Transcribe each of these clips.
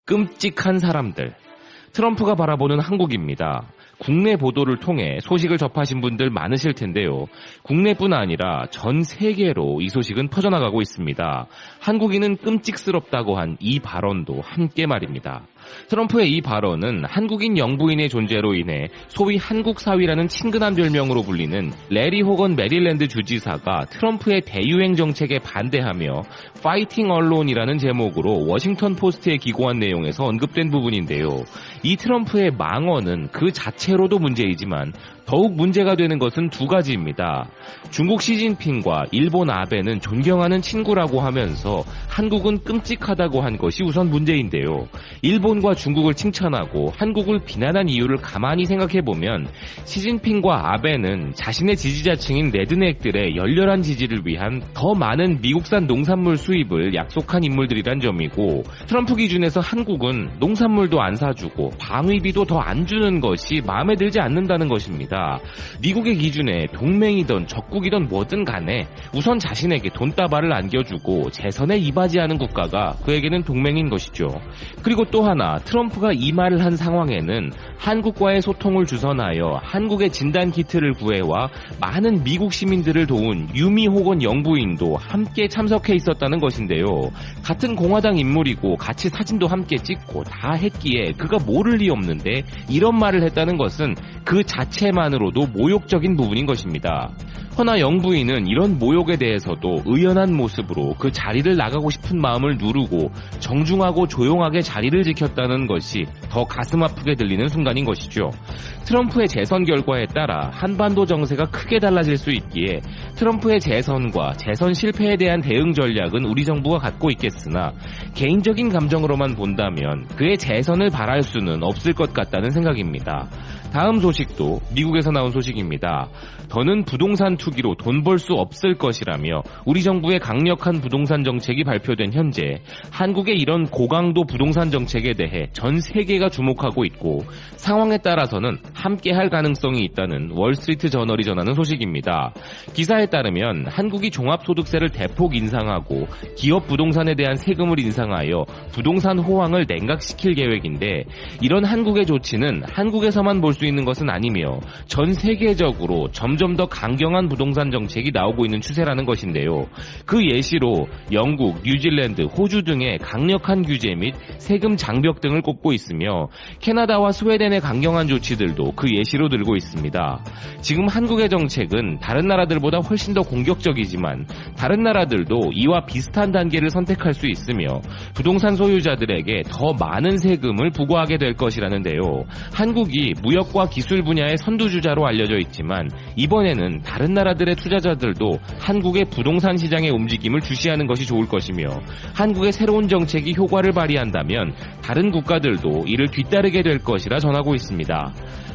끔찍한 사람들. 트럼프가 바라보는 한국입니다. 국내 보도를 통해 소식을 접하신 분들 많으실 텐데요. 국내뿐 아니라 전 세계로 이 소식은 퍼져나가고 있습니다. 한국인은 끔찍스럽다고 한 이 발언도 함께 말입니다. 트럼프의 이 발언은 한국인 영부인의 존재로 인해 소위 한국사위라는 친근한 별명으로 불리는 레리 호건 메릴랜드 주지사가 트럼프의 대유행 정책에 반대하며 파이팅 언론이라는 제목으로 워싱턴 포스트에 기고한 내용에서 언급된 부분인데요. 이 트럼프의 망언은 그 자체로도 문제이지만 더욱 문제가 되는 것은 두 가지입니다. 중국 시진핑과 일본 아베는 존경하는 친구라고 하면서 한국은 끔찍하다고 한 것이 우선 문제인데요. 일본과 중국을 칭찬하고 한국을 비난한 이유를 가만히 생각해보면 시진핑과 아베는 자신의 지지자층인 레드넥들의 열렬한 지지를 위한 더 많은 미국산 농산물 수입을 약속한 인물들이란 점이고, 트럼프 기준에서 한국은 농산물도 안 사주고 방위비도 더 안 주는 것이 마음에 들지 않는다는 것입니다. 미국의 기준에 동맹이든 적국이든 뭐든 간에 우선 자신에게 돈다발을 안겨주고 재선에 이바지하는 국가가 그에게는 동맹인 것이죠. 그리고 또 하나, 트럼프가 이 말을 한 상황에는 한국과의 소통을 주선하여 한국의 진단키트를 구해와 많은 미국 시민들을 도운 유미 호건 영부인도 함께 참석해 있었다는 것인데요. 같은 공화당 인물이고 같이 사진도 함께 찍고 다 했기에 그가 모를 리 없는데 이런 말을 했다는 것은 그 자체만으로도 모욕적인 부분인 것입니다. 허나 영부인은 이런 모욕에 대해서도 의연한 모습으로 그 자리를 나가고 싶은 마음을 누르고 정중하고 조용하게 자리를 지켰다는 것이 더 가슴 아프게 들리는 순간인 것이죠. 트럼프의 재선 결과에 따라 한반도 정세가 크게 달라질 수 있기에 트럼프의 재선과 재선 실패에 대한 대응 전략은 우리 정부가 갖고 있겠으나 개인적인 감정으로만 본다면 그의 재선을 바랄 수는 없을 것 같다는 생각입니다. 다음 소식도 미국에서 나온 소식입니다. 더는 부동산 투기로 돈 벌 수 없을 것이라며 우리 정부의 강력한 부동산 정책이 발표된 현재 한국의 이런 고강도 부동산 정책에 대해 전 세계가 주목하고 있고, 상황에 따라서는 함께할 가능성이 있다는 월스트리트 저널이 전하는 소식입니다. 기사에 따르면 한국이 종합소득세를 대폭 인상하고 기업 부동산에 대한 세금을 인상하여 부동산 호황을 냉각시킬 계획인데, 이런 한국의 조치는 한국에서만 볼 수 있는 것은 아니며 전 세계적으로 점점 더 강경한 부동산 정책이 나오고 있는 추세라는 것인데요. 그 예시로 영국, 뉴질랜드, 호주 등의 강력한 규제 및 세금 장벽 등을 꼽고 있으며 캐나다와 스웨덴의 강경한 조치들도 그 예시로 들고 있습니다. 지금 한국의 정책은 다른 나라들보다 훨씬 더 공격적이지만 다른 나라들도 이와 비슷한 단계를 선택할 수 있으며 부동산 소유자들에게 더 많은 세금을 부과하게 될 것이라는데요. 한국이 무역과 기술 분야의 선두주자로 알려져 있지만 이번에는 다른 나라들의 투자자들도 한국의 부동산 시장의 움직임을 주시하는 것이 좋을 것이며, 한국의 새로운 정책이 효과를 발휘한다면 다른 국가들도 이를 뒤따르게 될 것이라 전하고 있습니다.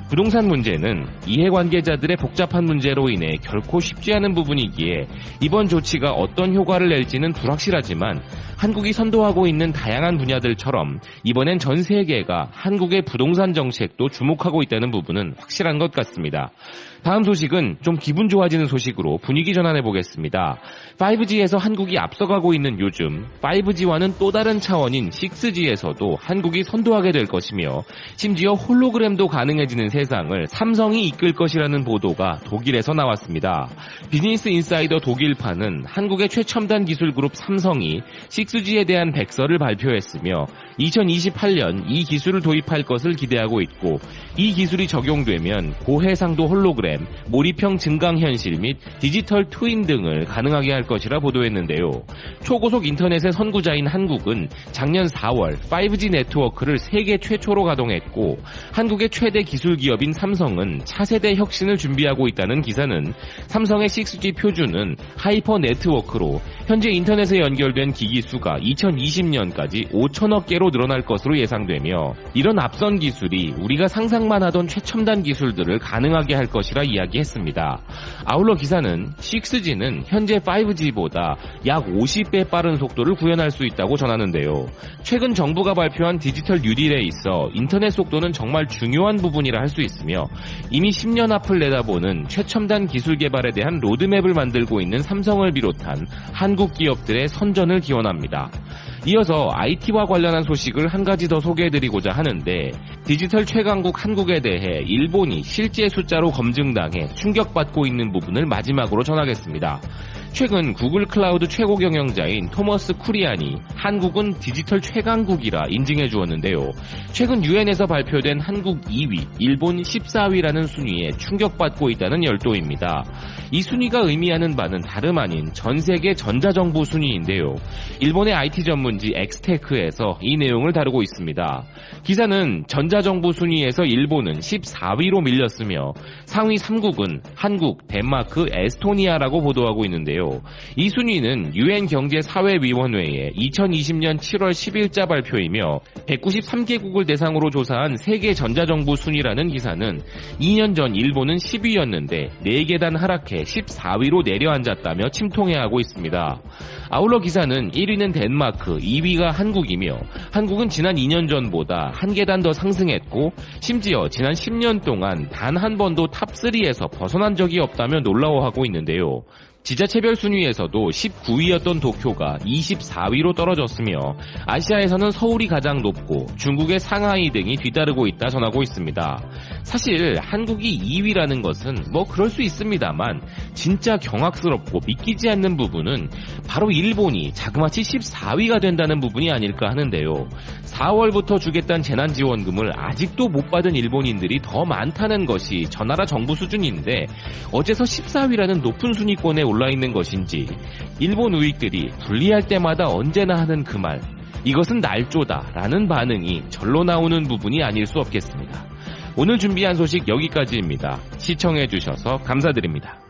부동산 문제는 이해관계자들의 복잡한 문제로 인해 결코 쉽지 않은 부분이기에 이번 조치가 어떤 효과를 낼지는 불확실하지만 한국이 선도하고 있는 다양한 분야들처럼 이번엔 전 세계가 한국의 부동산 정책도 주목하고 있다는 부분은 확실한 것 같습니다. 다음 소식은 좀 기분 좋아지는 소식으로 분위기 전환해 보겠습니다. 5G에서 한국이 앞서가고 있는 요즘 5G와는 또 다른 차원인 6G에서도 한국이 선도하게 될 것이며 심지어 홀로그램도 가능해지는 세상을 삼성이 이끌 것이라는 보도가 독일에서 나왔습니다. 비즈니스 인사이더 독일판은 한국의 최첨단 기술 그룹 삼성이 6G에 대한 백서를 발표했으며 2028년 이 기술을 도입할 것을 기대하고 있고, 이 기술이 적용되면 고해상도 홀로그램, 몰입형 증강현실 및 디지털 트윈 등을 가능하게 할 것이라 보도했는데요. 초고속 인터넷의 선구자인 한국은 작년 4월 5G 네트워크를 세계 최초로 가동했고, 한국의 최대 기술 기업인 삼성은 차세대 혁신을 준비하고 있다는 기사는 삼성의 6G 표준은 하이퍼 네트워크로 현재 인터넷에 연결된 기기 수가 2020년까지 5천억 개로 늘어날 것으로 예상되며, 이런 앞선 기술이 우리가 상상만 하던 최첨단 기술들을 가능하게 할 것이라 이야기했습니다. 아울러 기사는 6G는 현재 5G보다 약 50배 빠른 속도를 구현할 수 있다고 전하는데요. 최근 정부가 발표한 디지털 뉴딜에 있어 인터넷 속도는 정말 중요한 부분이라 할 수 있으며, 이미 10년 앞을 내다보는 최첨단 기술 개발에 대한 로드맵을 만들고 있는 삼성을 비롯한 한국 기업들의 선전을 기원합니다. 이어서 IT와 관련한 소식을 한 가지 더 소개해드리고자 하는데, 디지털 최강국 한국에 대해 일본이 실제 숫자로 검증당해 충격받고 있는 부분을 마지막으로 전하겠습니다. 최근 구글 클라우드 최고 경영자인 토머스 쿠리안이 한국은 디지털 최강국이라 인증해 주었는데요. 최근 유엔에서 발표된 한국 2위, 일본 14위라는 순위에 충격받고 있다는 열도입니다. 이 순위가 의미하는 바는 다름 아닌 전 세계 전자정부 순위인데요. 일본의 IT 전문지 엑스테크에서 이 내용을 다루고 있습니다. 기사는 전자정부 순위에서 일본은 14위로 밀렸으며 상위 3국은 한국, 덴마크, 에스토니아라고 보도하고 있는데요. 이 순위는 유엔 경제사회위원회의 2020년 7월 10일자 발표이며 193개국을 대상으로 조사한 세계 전자정부 순위라는 기사는 2년 전 일본은 10위였는데 4계단 하락해 14위로 내려앉았다며 침통해하고 있습니다. 아울러 기사는 1위는 덴마크, 2위가 한국이며 한국은 지난 2년 전보다 1계단 더 상승했고 심지어 지난 10년 동안 단 한 번도 탑3에서 벗어난 적이 없다며 놀라워하고 있는데요. 지자체별 순위에서도 19위였던 도쿄가 24위로 떨어졌으며 아시아에서는 서울이 가장 높고 중국의 상하이 등이 뒤따르고 있다 전하고 있습니다. 사실 한국이 2위라는 것은 뭐 그럴 수 있습니다만 진짜 경악스럽고 믿기지 않는 부분은 바로 일본이 자그마치 14위가 된다는 부분이 아닐까 하는데요. 4월부터 주겠다는 재난지원금을 아직도 못 받은 일본인들이 더 많다는 것이 저 나라 정부 수준인데 어째서 14위라는 높은 순위권에 올라 있는 것인지, 일본 우익들이 분리할 때마다 언제나 하는 그 말, 이것은 날조다 라는 반응이 절로 나오는 부분이 아닐 수 없겠습니다. 오늘 준비한 소식 여기까지입니다. 시청해주셔서 감사드립니다.